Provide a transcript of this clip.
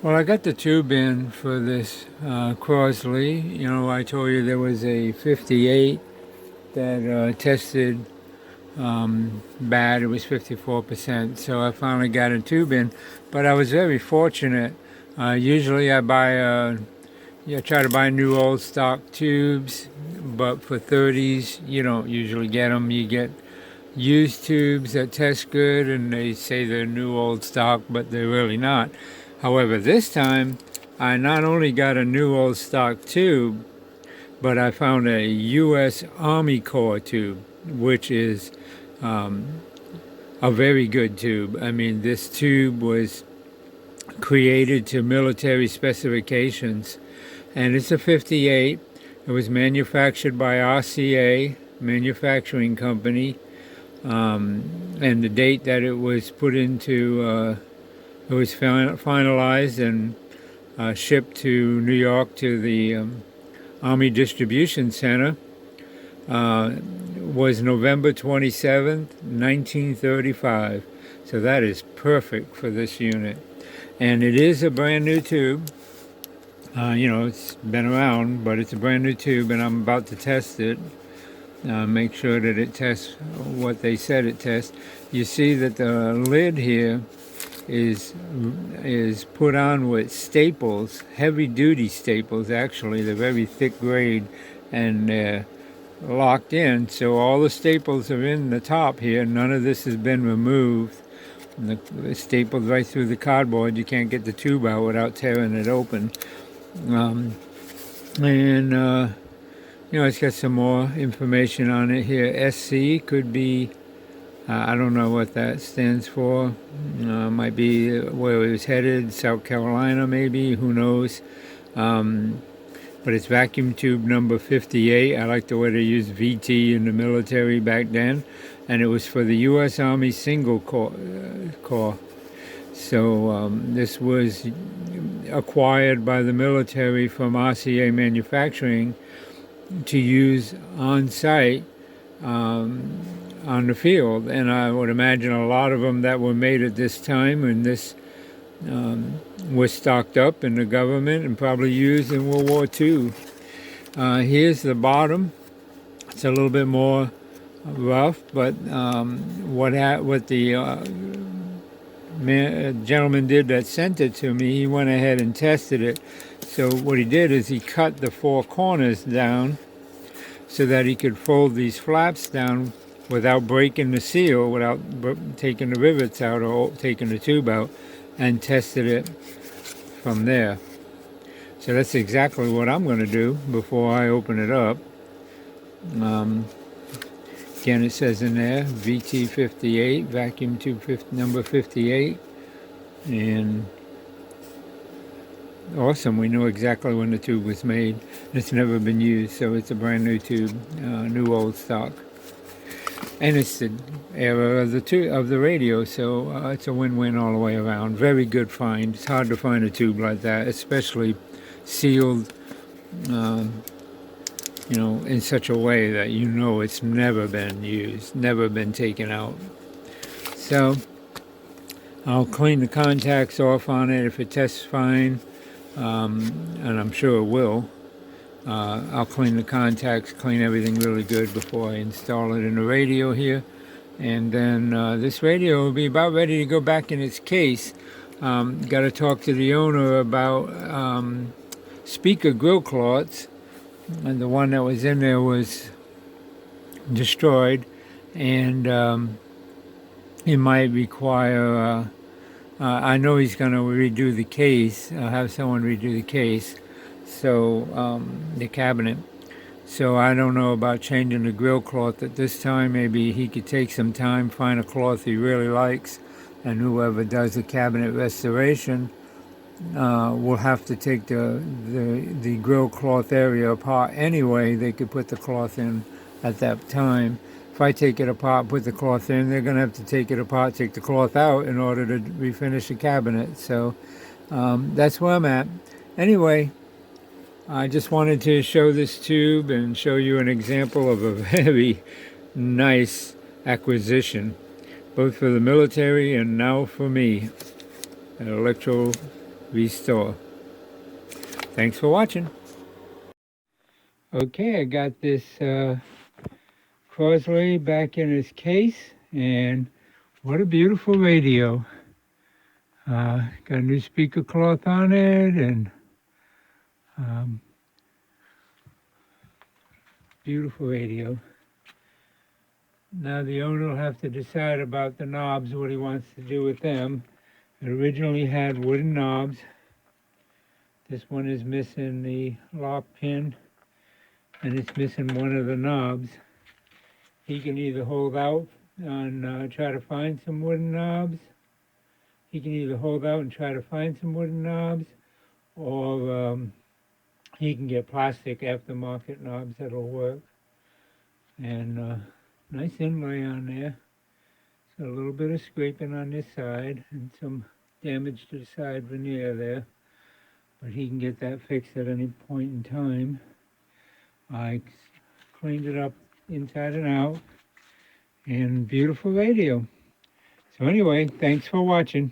Well, I got the tube in for this Crosley. You know, I told you there was a 58 that tested bad. It was 54%. So I finally got a tube in, but I was very fortunate. Usually I try to buy new old stock tubes, but for 30s, you don't usually get them. You get used tubes that test good, and they say they're new old stock, but they're really not. However, this time I not only got a new old stock tube, but I found a U.S. Army Corps tube, which is a very good tube. I mean, this tube was created to military specifications, and it's a 58. It was manufactured by RCA Manufacturing Company, and the date that it was put into, it was finalized and shipped to New York to the Army Distribution Center, was November 27th, 1935. So that is perfect for this unit. And it is a brand new tube. You know, it's been around, but it's a brand new tube, and I'm about to test it. Make sure that it tests what they said it tests. You see that the lid here is put on with staples, heavy-duty staples. Actually, they're very thick grade, and they're locked in. So all the staples are in the top here. None of this has been removed. The stapled right through the cardboard. You can't get the tube out without tearing it open. You know, it's got some more information on it here. SC could be, I don't know what that stands for. Might be where it was headed, South Carolina maybe, who knows. But it's vacuum tube number 58. I like the way they used VT in the military back then. And it was for the U.S. Army Single Corps. So this was acquired by the military from RCA Manufacturing to use on site on the field. And I would imagine a lot of them that were made at this time and this was stocked up in the government and probably used in World War II. Here's the bottom. It's a little bit more rough, but what the gentleman did that sent it to me, he went ahead and tested it. So what he did is he cut the four corners down so that he could fold these flaps down without breaking the seal, without taking the rivets out or taking the tube out, and tested it from there. So that's exactly what I'm going to do before I open it up. Again, it says in there VT58, vacuum tube number 58, and awesome. We know exactly when the tube was made. It's never been used, so it's a brand new tube, new old stock. And it's the era of the radio, so it's a win-win all the way around. Very good find. It's hard to find a tube like that, especially sealed, you know, in such a way that you know it's never been used, never been taken out. So I'll clean the contacts off on it if it tests fine, and I'm sure it will. I'll clean the contacts, clean everything really good before I install it in the radio here. And then this radio will be about ready to go back in its case. Got to talk to the owner about speaker grill cloths. And the one that was in there was destroyed. And it might require, I know he's going to redo the case, have someone redo the case. So the cabinet. So I don't know about changing the grill cloth at this time. Maybe he could take some time, find a cloth he really likes, and whoever does the cabinet restoration will have to take the grill cloth area apart anyway. They could put the cloth in at that time. If I take it apart, put the cloth in, they're going to have to take it apart, take the cloth out in order to refinish the cabinet. So that's where I'm at. Anyway, I just wanted to show this tube and show you an example of a very nice acquisition, both for the military and now for me. An restore. Thanks for watching. Okay, I got this Crosley back in its case, and what a beautiful radio. Got a new speaker cloth on it, and beautiful radio. Now the owner will have to decide about the knobs, what he wants to do with them. It originally had wooden knobs. This one is missing the lock pin, and it's missing one of the knobs. He can either hold out and try to find some wooden knobs. He can either hold out and try to find some wooden knobs, or he can get plastic aftermarket knobs that'll work. And nice inlay on there. So a little bit of scraping on this side and some damage to the side veneer there. But he can get that fixed at any point in time. I cleaned it up inside and out. And beautiful radio. So anyway, thanks for watching.